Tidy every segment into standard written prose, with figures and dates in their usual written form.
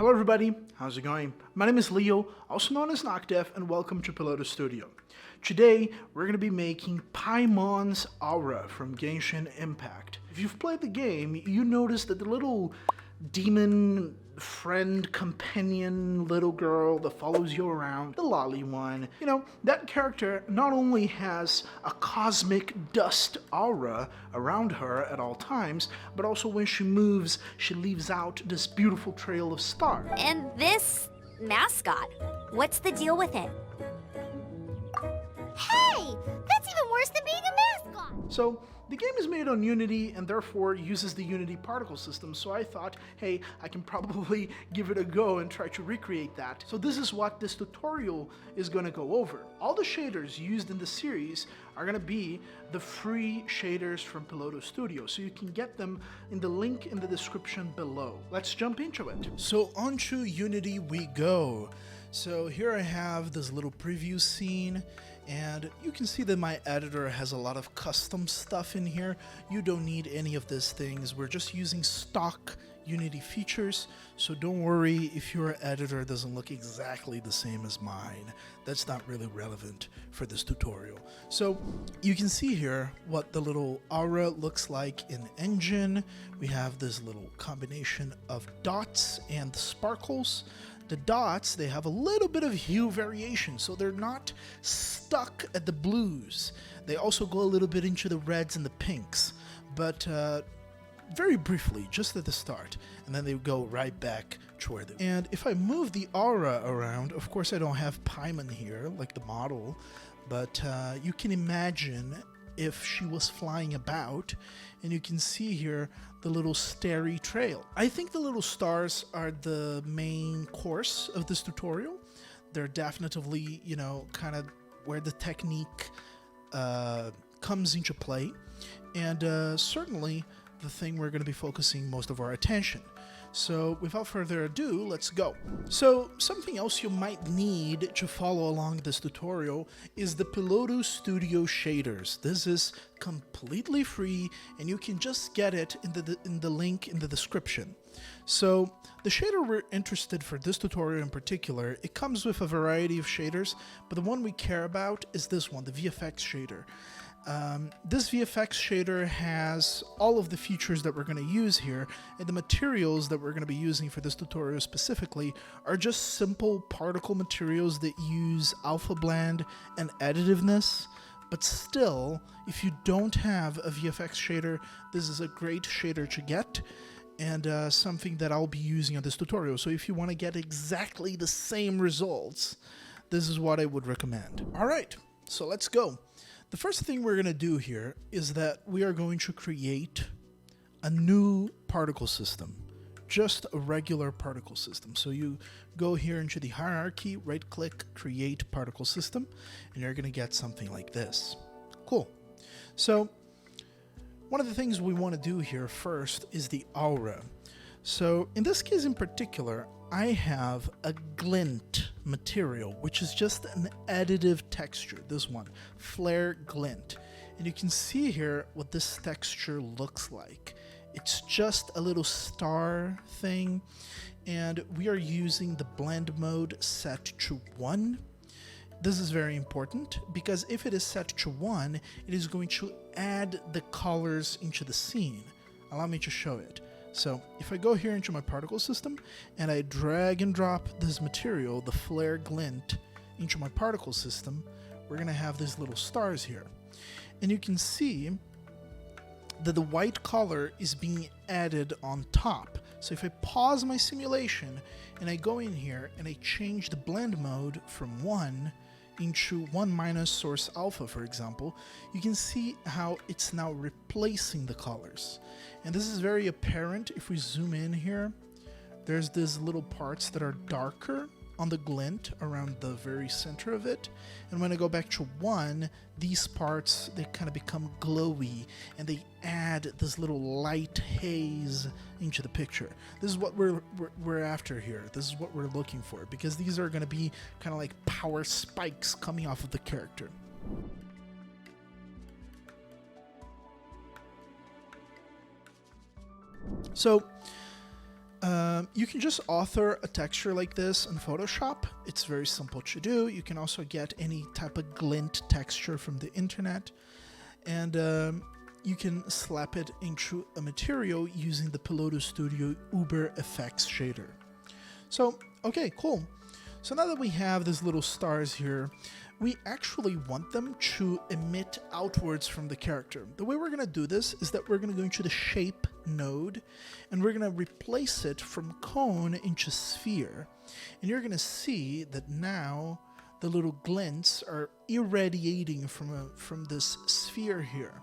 Hello everybody, how's it going? My name is Leo, also known as Noctef, and welcome to Piloto Studio. Today, we're going to be making Paimon's aura from Genshim Impact. If you've played the game, you notice that the little demon friend, companion, little girl that follows you around, the lolly one, that character not only has a cosmic dust aura around her at all times, but also when she moves, she leaves out this beautiful trail of stars. And this mascot, what's the deal with it? Hey, that's even worse than being a mascot! So, the game is made on Unity and therefore uses the Unity particle system, so I thought, hey, I can probably give it a go and try to recreate that. So this is what this tutorial is going to go over. All the shaders used in the series are going to be the free shaders from Piloto Studio, so you can get them in the link in the description below. Let's jump into it. So onto Unity we go. So here I have this little preview scene, and you can see that my editor has a lot of custom stuff in here. You don't need any of these things. We're just using stock Unity features, so don't worry if your editor doesn't look exactly the same as mine. That's not really relevant for this tutorial. So you can see here what the little aura looks like in Engine. We have this little combination of dots and sparkles. The dots, they have a little bit of hue variation, so they're not stuck at the blues. They also go a little bit into the reds and the pinks, but very briefly, just at the start, and then they go right back toward it. And if I move the aura around, of course I don't have Paimon here, like the model, but you can imagine if she was flying about, and you can see here the little starry trail. I think the little stars are the main course of this tutorial. They're definitely, kind of where the technique comes into play, and certainly the thing we're going to be focusing most of our attention. So without further ado, let's go. So something else you might need to follow along this tutorial is the Piloto Studio shaders. This is completely free and you can just get it in the link in the description. So the shader we're interested for this tutorial in particular, it comes with a variety of shaders, but the one we care about is this one, the VFX shader. This VFX shader has all of the features that we're going to use here, and the materials that we're going to be using for this tutorial specifically are just simple particle materials that use alpha blend and additiveness. But still, if you don't have a VFX shader, this is a great shader to get, and something that I'll be using on this tutorial. So if you want to get exactly the same results, this is what I would recommend. Alright, so let's go. The first thing we're going to do here is that we are going to create a new particle system, just a regular particle system. So you go here into the hierarchy, right click, create particle system, and you're going to get something like this. Cool. So one of the things we want to do here first is the aura. So in this case in particular, I have a glint material, which is just an additive texture, this one, flare glint. And you can see here what this texture looks like. It's just a little star thing, and we are using the blend mode set to 1. This is very important because if it is set to 1, it is going to add the colors into the scene. Allow me to show it. So if I go here into my particle system and I drag and drop this material, the flare glint, into my particle system, we're going to have these little stars here. And you can see that the white color is being added on top. So if I pause my simulation and I go in here and I change the blend mode from 1 into 1- source alpha, for example, you can see how it's now replacing the colors. And this is very apparent if we zoom in here. There's these little parts that are darker on the glint around the very center of it. And when I go back to 1, these parts, they kind of become glowy and they add this little light haze into the picture. This is what we're after here. This is what we're looking for, because these are going to be kind of like power spikes coming off of the character. So You can just author a texture like this in Photoshop. It's very simple to do. You can also get any type of glint texture from the internet, and you can slap it into a material using the Piloto Studio Uber Effects shader. So, okay, cool. So now that we have these little stars here, we actually want them to emit outwards from the character. The way we're going to do this is that we're going to go into the shape node, and we're going to replace it from cone into sphere. And you're going to see that now the little glints are irradiating from this sphere here.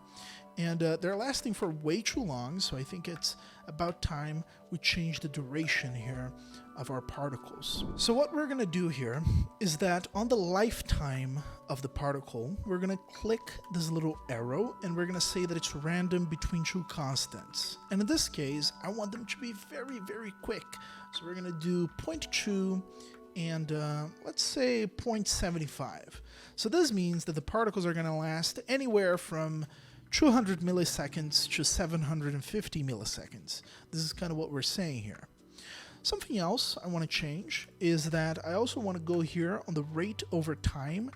And they're lasting for way too long, so I think it's about time we change the duration here of our particles. So what we're going to do here is that on the lifetime of the particle, we're going to click this little arrow, and we're going to say that it's random between two constants. And in this case, I want them to be very, very quick. So we're going to do 0.2 and let's say 0.75. So this means that the particles are going to last anywhere from 200 milliseconds to 750 milliseconds. This is kind of what we're saying here. Something else I want to change is that I also want to go here on the rate over time,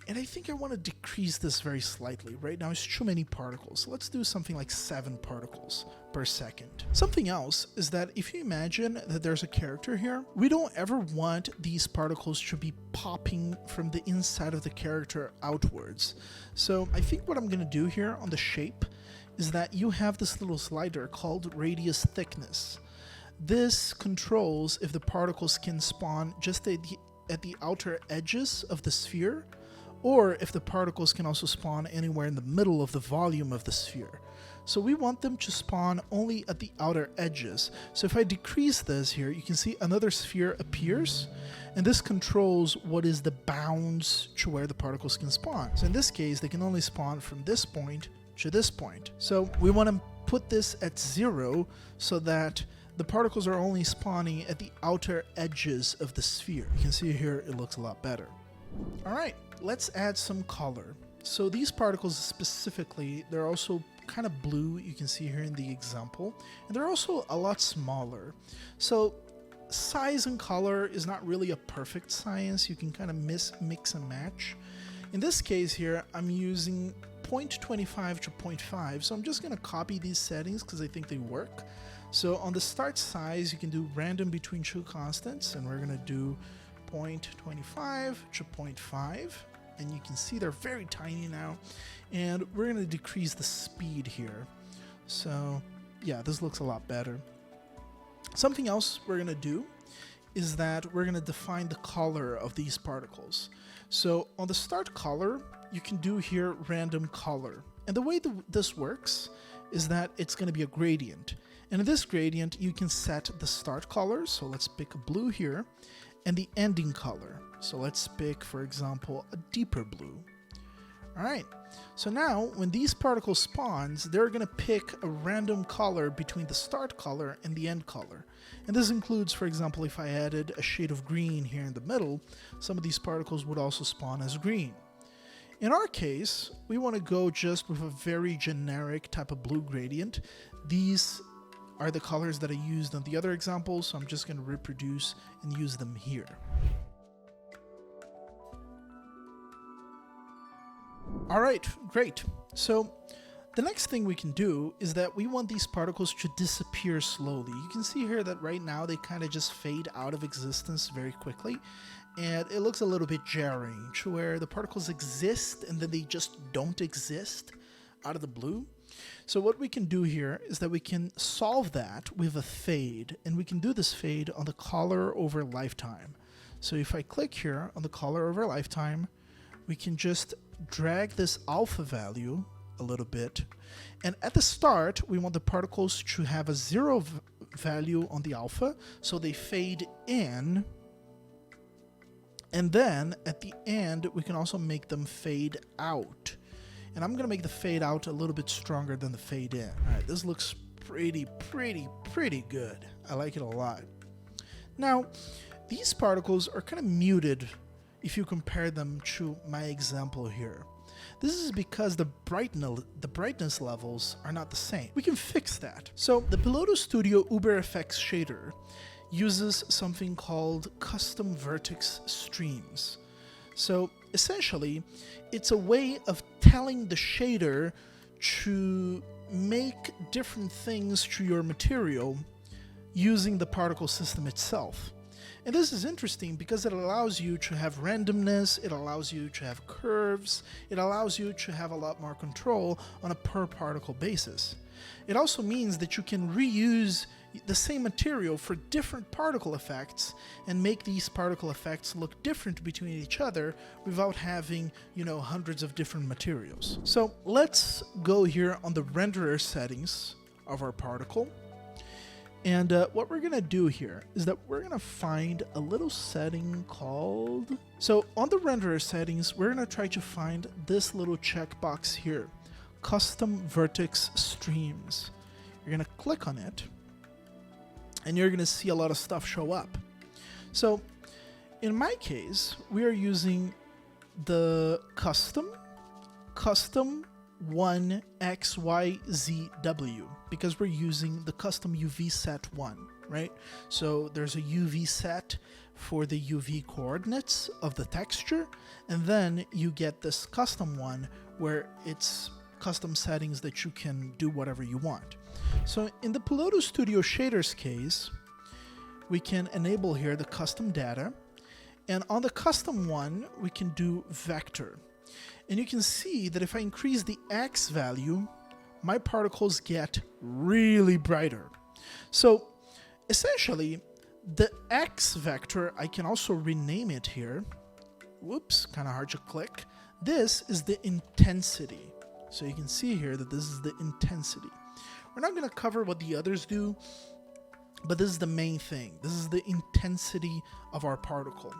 and I think I want to decrease this very slightly. Right now it's too many particles. Let's do something like 7 particles per second. Something else is that if you imagine that there's a character here, we don't ever want these particles to be popping from the inside of the character outwards. So I think what I'm going to do here on the shape is that you have this little slider called radius thickness. This controls if the particles can spawn just at the outer edges of the sphere, or if the particles can also spawn anywhere in the middle of the volume of the sphere. So we want them to spawn only at the outer edges. So if I decrease this here, you can see another sphere appears, and this controls what is the bounds to where the particles can spawn. So in this case, they can only spawn from this point to this point. So we want to put this at 0 so that the particles are only spawning at the outer edges of the sphere. You can see here it looks a lot better. All right, let's add some color. So these particles specifically, they're also kind of blue, you can see here in the example, and they're also a lot smaller. So size and color is not really a perfect science. You can kind of mix and match. In this case here, I'm using 0.25 to 0.5, so I'm just going to copy these settings because I think they work. So on the start size, you can do random between two constants, and we're going to do 0.25 to 0.5, and you can see they're very tiny now, and we're going to decrease the speed here. So yeah, this looks a lot better. Something else we're going to do is that we're going to define the color of these particles. So on the start color, you can do here random color, and the way this works is that it's going to be a gradient. And in this gradient, you can set the start color, so let's pick a blue here, and the ending color. So let's pick, for example, a deeper blue. All right, so now when these particles spawns, they're going to pick a random color between the start color and the end color. And this includes, for example, if I added a shade of green here in the middle, some of these particles would also spawn as green. In our case, we want to go just with a very generic type of blue gradient. These are the colors that I used on the other examples, so I'm just going to reproduce and use them here. All right, great. So the next thing we can do is that we want these particles to disappear slowly. You can see here that right now they kind of just fade out of existence very quickly, and it looks a little bit jarring to where the particles exist and then they just don't exist out of the blue. So what we can do here is that we can solve that with a fade, and we can do this fade on the color over lifetime. So if I click here on the color over lifetime, we can just drag this alpha value a little bit, and at the start we want the particles to have a 0 value on the alpha, so they fade in, and then at the end we can also make them fade out. And I'm going to make the fade out a little bit stronger than the fade in. All right, this looks pretty good. I like it a lot. Now, these particles are kind of muted if you compare them to my example here. This is because the brightness levels are not the same. We can fix that. So the Piloto Studio Uber Effects shader uses something called custom vertex streams. So essentially, it's a way of telling the shader to make different things to your material using the particle system itself. And this is interesting because it allows you to have randomness, it allows you to have curves, it allows you to have a lot more control on a per particle basis. It also means that you can reuse the same material for different particle effects and make these particle effects look different between each other without having, hundreds of different materials. So let's go here on the renderer settings of our particle. And what we're going to do here is that we're going to find a little setting called... So on the renderer settings, we're going to try to find this little checkbox here, Custom Vertex Streams. You're going to click on it, and you're going to see a lot of stuff show up. So in my case, we are using the custom 1XYZW because we're using the custom UV set 1, right? So there's a UV set for the UV coordinates of the texture, and then you get this custom one where it's custom settings that you can do whatever you want. So in the Piloto Studio shaders case, we can enable here the custom data, and on the custom one, we can do vector. And you can see that if I increase the X value, my particles get really brighter. So essentially, the X vector, I can also rename it here. Whoops, kind of hard to click. This is the intensity. So you can see here that this is the intensity. We're not going to cover what the others do, but this is the main thing. This is the intensity of our particle.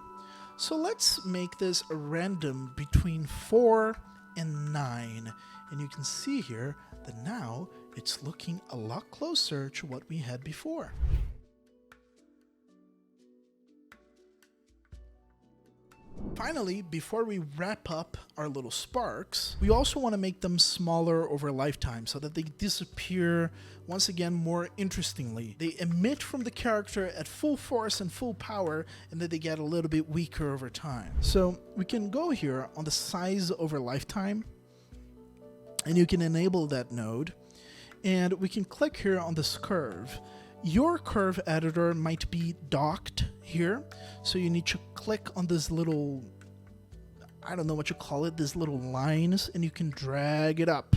So let's make this a random between 4 and 9. And you can see here that now it's looking a lot closer to what we had before. Finally, before we wrap up our little sparks, we also want to make them smaller over lifetime so that they disappear once again more interestingly. They emit from the character at full force and full power, and then they get a little bit weaker over time. So we can go here on the size over lifetime, and you can enable that node, and we can click here on this curve. Your curve editor might be docked here, so you need to click on this little, I don't know what you call it, these little lines, and you can drag it up.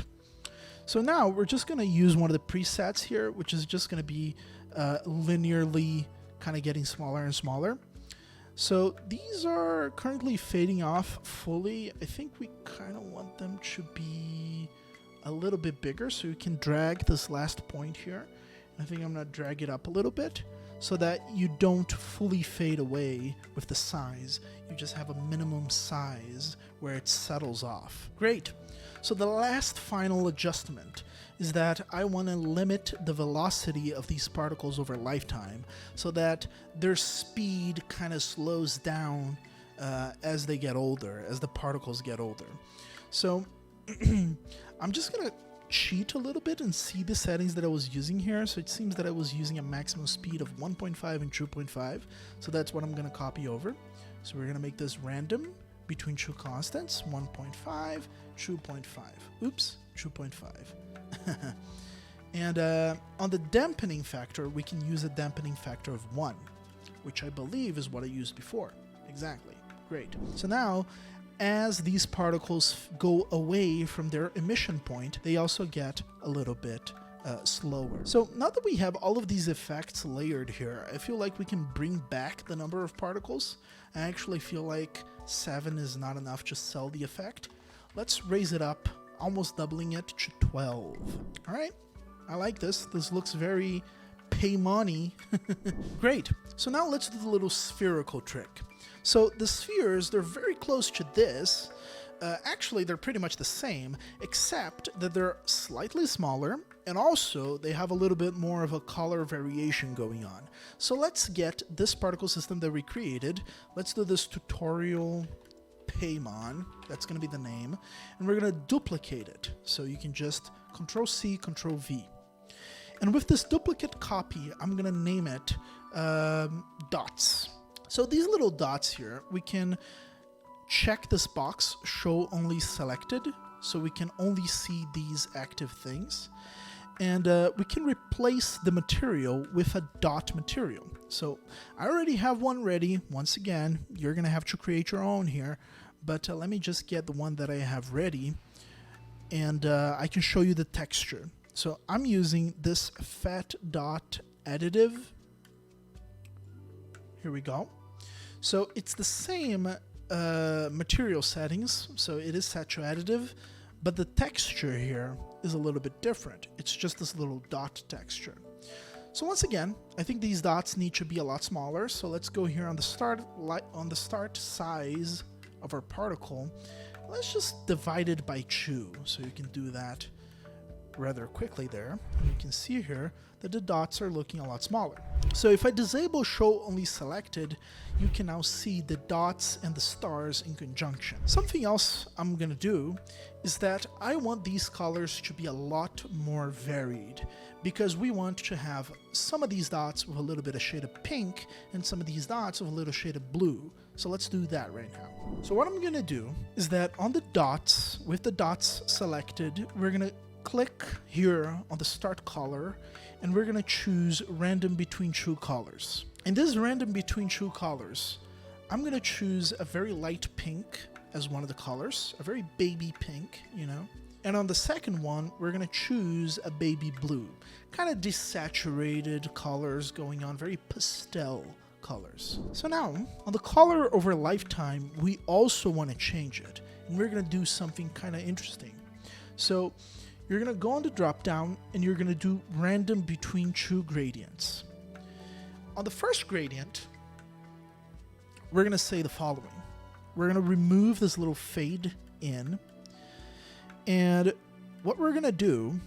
So now we're just going to use one of the presets here, which is just going to be linearly kind of getting smaller and smaller. So these are currently fading off fully. I think we kind of want them to be a little bit bigger, so you can drag this last point here. I think I'm going to drag it up a little bit so that you don't fully fade away with the size. You just have a minimum size where it settles off. Great. So the last final adjustment is that I want to limit the velocity of these particles over lifetime so that their speed kind of slows down as they get older, as the particles get older. So I'm just going to cheat a little bit and see the settings that I was using here. So it seems that I was using a maximum speed of 1.5 and 2.5. So that's what I'm going to copy over. So we're going to make this random between two constants, 1.5, 2.5. Oops, 2.5. And on the dampening factor, we can use a dampening factor of 1, which I believe is what I used before. Exactly. Great. So now, as these particles go away from their emission point, they also get a little bit slower. So now that we have all of these effects layered here, I feel like we can bring back the number of particles. I actually feel like 7 is not enough to sell the effect. Let's raise it up, almost doubling it to 12. All right, I like this. This looks very Paimon-y. Great. So now let's do the little spherical trick. So the spheres, they're very close to this. Actually, they're pretty much the same, except that they're slightly smaller, and also they have a little bit more of a color variation going on. So let's get this particle system that we created. Let's do this tutorial Paimon. That's going to be the name. And we're going to duplicate it. So you can just Control-C, Control-V. And with this duplicate copy, I'm going to name it dots. So these little dots here, we can check this box, show only selected, so we can only see these active things. And we can replace the material with a dot material. So I already have one ready. Once again, you're going to have to create your own here. But let me just get the one that I have ready. And I can show you the texture. So I'm using this fat dot additive. Here we go. So it's the same material settings. So it is set to additive. But the texture here is a little bit different. It's just this little dot texture. So once again, I think these dots need to be a lot smaller. So let's go here on the start size of our particle. Let's just divide it by 2. So you can do that rather quickly there. And you can see here that the dots are looking a lot smaller. So if I disable show only selected, you can now see the dots and the stars in conjunction. Something else I'm gonna do is that I want these colors to be a lot more varied, because we want to have some of these dots with a little bit of shade of pink and some of these dots with a little shade of blue. So let's do that right now. So what I'm gonna do is that on the dots, with the dots selected, we're gonna click here on the start color, and we're gonna choose random between 2 colors. In this random between 2 colors, I'm gonna choose a very light pink as one of the colors, a very baby pink, you know. And on the second one, we're gonna choose a baby blue, kind of desaturated colors going on, very pastel colors. So now, on the color over lifetime, we also want to change it, and we're gonna do something kind of interesting. So you're going to go on the drop down and you're going to do random between 2 gradients. On the first gradient, we're going to say the following. We're going to remove this little fade in. And what we're going to do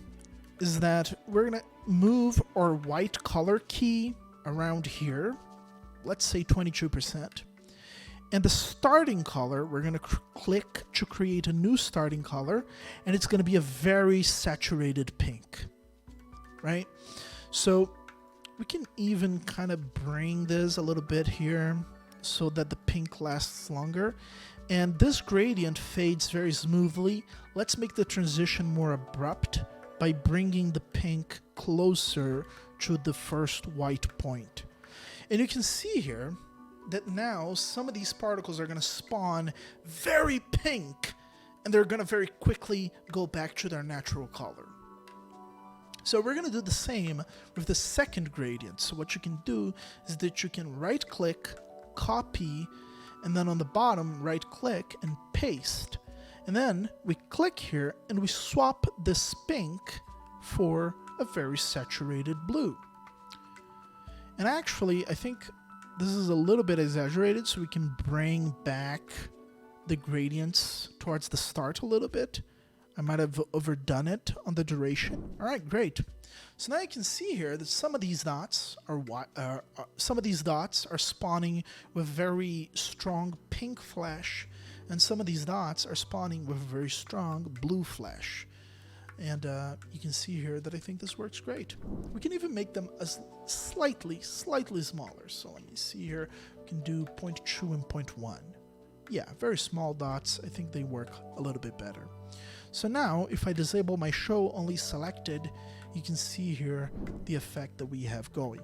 is that we're going to move our white color key around here. Let's say 22%. And the starting color, we're going to click to create a new starting color, and it's going to be a very saturated pink, right? So we can even kind of bring this a little bit here so that the pink lasts longer. And this gradient fades very smoothly. Let's make the transition more abrupt by bringing the pink closer to the first white point. And you can see here that now some of these particles are going to spawn very pink, and they're going to very quickly go back to their natural color. So we're going to do the same with the second gradient. So what you can do is that you can right click, copy, and then on the bottom right click and paste. And then we click here and we swap this pink for a very saturated blue. And actually, I think this is a little bit exaggerated, so we can bring back the gradients towards the start a little bit. I might have overdone it on the duration. All right, great. So now you can see here that some of these dots are spawning with very strong pink flash, and some of these dots are spawning with very strong blue flash. And you can see here that I think this works great. We can even make them as slightly smaller. So let me see here. We can do 0.2 and 0.1. Yeah, very small dots. I think they work a little bit better. So now, if I disable my show only selected, you can see here the effect that we have going.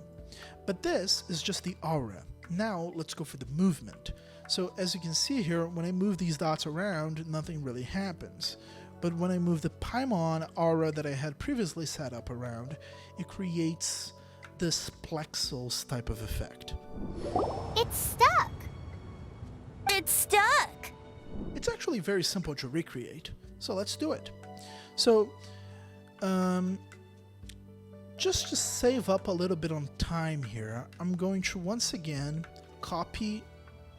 But this is just the aura. Now let's go for the movement. So as you can see here, when I move these dots around, nothing really happens. But when I move the Paimon aura that I had previously set up around, it creates this plexels type of effect. It's stuck. It's stuck. It's actually very simple to recreate, so let's do it. So, just to save up a little bit on time here, I'm going to once again copy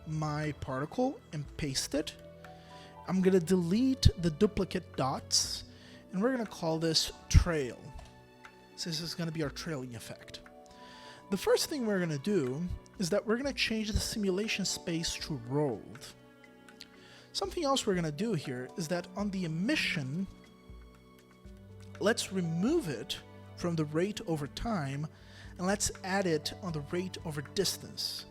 my particle and paste it. I'm going to delete the duplicate dots, and we're going to call this trail. So this is going to be our trailing effect. The first thing we're going to do is that we're going to change the simulation space to rolled. Something else we're going to do here is that on the emission, let's remove it from the rate over time, and let's add it on the rate over distance.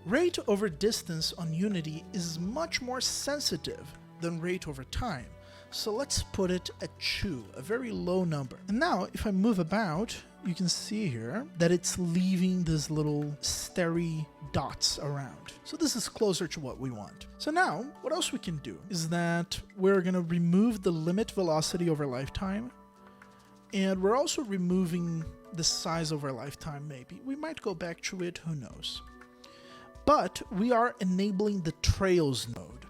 Rate over distance on Unity is much more sensitive than rate over time. So let's put it at 2, a very low number. And now if I move about, you can see here that it's leaving these little starry dots around. So this is closer to what we want. So now what else we can do is that we're going to remove the limit velocity over lifetime. And we're also removing the size over lifetime maybe. We might go back to it, who knows. But we are enabling the trails node.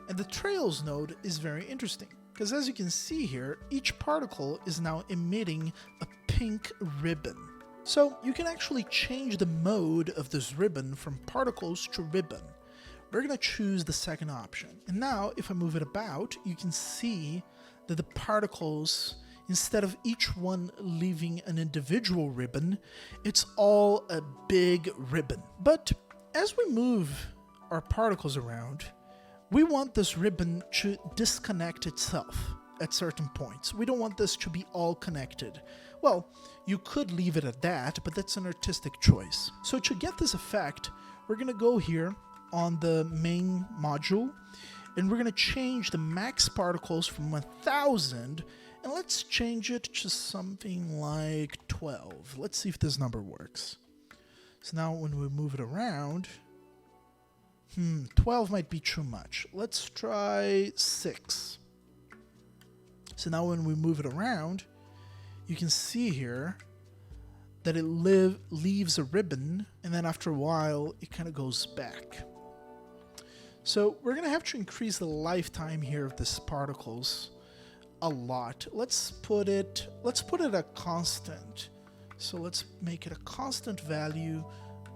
And the trails node is very interesting because as you can see here, each particle is now emitting a pink ribbon. So you can actually change the mode of this ribbon from particles to ribbon. We're going to choose the second option. And now if I move it about, you can see that the particles, instead of each one leaving an individual ribbon, it's all a big ribbon. But as we move our particles around, we want this ribbon to disconnect itself at certain points. We don't want this to be all connected. Well, you could leave it at that, but that's an artistic choice. So to get this effect, we're going to go here on the main module, and we're going to change the max particles from 1,000, and let's change it to something like 12. Let's see if this number works. So now when we move it around, 12 might be too much. Let's try 6. So now when we move it around, you can see here that it leaves a ribbon, and then after a while, it kind of goes back. So we're going to have to increase the lifetime here of these particles a lot. Let's put it a constant. So let's make it a constant value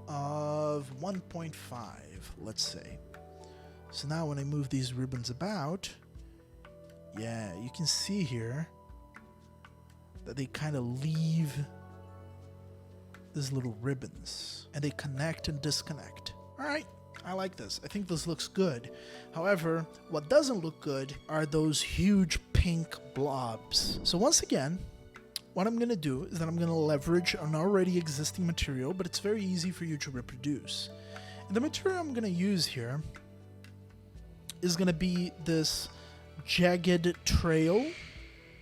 of 1.5, let's say. So now when I move these ribbons about, yeah, you can see here that they kind of leave these little ribbons and they connect and disconnect. All right, I like this. I think this looks good. However, what doesn't look good are those huge pink blobs. So once again, what I'm going to do is that I'm going to leverage an already existing material, but it's very easy for you to reproduce. And the material I'm going to use here is going to be this jagged trail,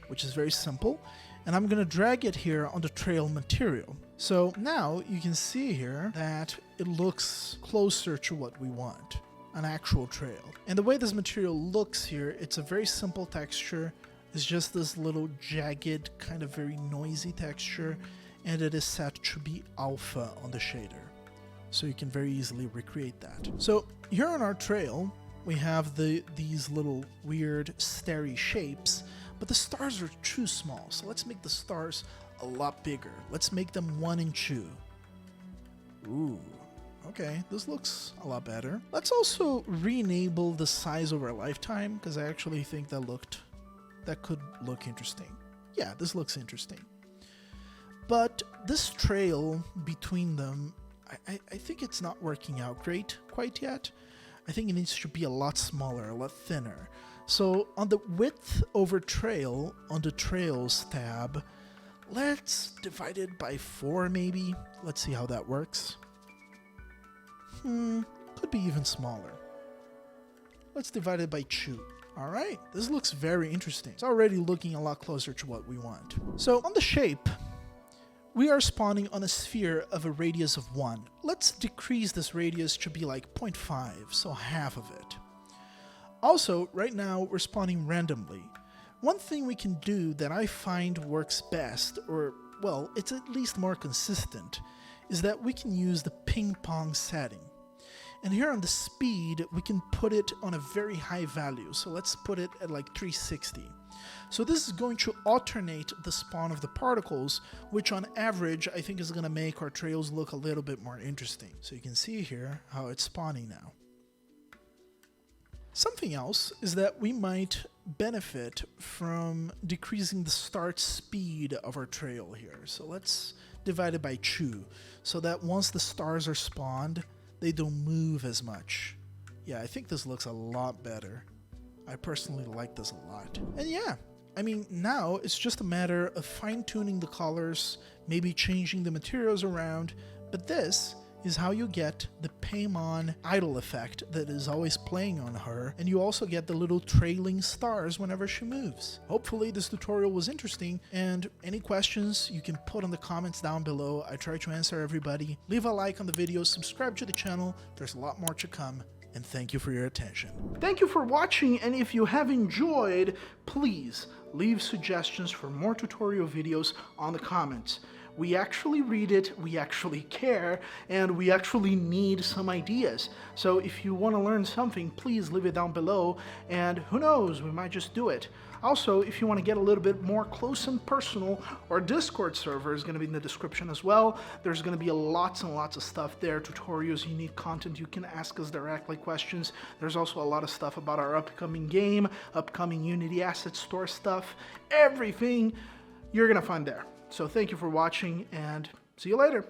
which is very simple. And I'm going to drag it here on the trail material. So now you can see here that it looks closer to what we want, an actual trail. And the way this material looks here, it's a very simple texture. It's just this little jagged, kind of very noisy texture, and it is set to be alpha on the shader. So you can very easily recreate that. So here on our trail, we have these little weird starry shapes, but the stars are too small. So let's make the stars a lot bigger. Let's make them 1 and 2. Ooh, okay, this looks a lot better. Let's also re-enable the size over lifetime, because I actually think that could look interesting. Yeah, this looks interesting. But this trail between them, I think it's not working out great quite yet. I think it needs to be a lot smaller, a lot thinner. So on the width over trail, on the trails tab, let's divide it by 4 maybe. Let's see how that works. Could be even smaller. Let's divide it by 2. All right, this looks very interesting. It's already looking a lot closer to what we want. So on the shape, we are spawning on a sphere of a radius of 1. Let's decrease this radius to be like 0.5, so half of it. Also, right now we're spawning randomly. One thing we can do that I find works best, or well, it's at least more consistent, is that we can use the ping pong setting. And here on the speed, we can put it on a very high value. So let's put it at like 360. So this is going to alternate the spawn of the particles, which on average, I think is going to make our trails look a little bit more interesting. So you can see here how it's spawning now. Something else is that we might benefit from decreasing the start speed of our trail here. So let's divide it by 2, so that once the stars are spawned, they don't move as much. Yeah, I think this looks a lot better. I personally like this a lot. And yeah, I mean, now it's just a matter of fine-tuning the colors, maybe changing the materials around, but this is how you get the Paimon idol effect that is always playing on her, and you also get the little trailing stars whenever she moves. Hopefully this tutorial was interesting, and any questions you can put in the comments down below. I try to answer everybody. Leave a like on the video, subscribe to the channel, there's a lot more to come, and thank you for your attention. Thank you for watching, and if you have enjoyed, please leave suggestions for more tutorial videos on the comments. We actually read it, we actually care, and we actually need some ideas. So if you want to learn something, please leave it down below, and who knows, we might just do it. Also, if you want to get a little bit more close and personal, our Discord server is going to be in the description as well. There's going to be lots and lots of stuff there, tutorials, unique content. You can ask us directly questions. There's also a lot of stuff about our upcoming game, upcoming Unity Asset Store stuff, everything you're going to find there. So thank you for watching, and see you later.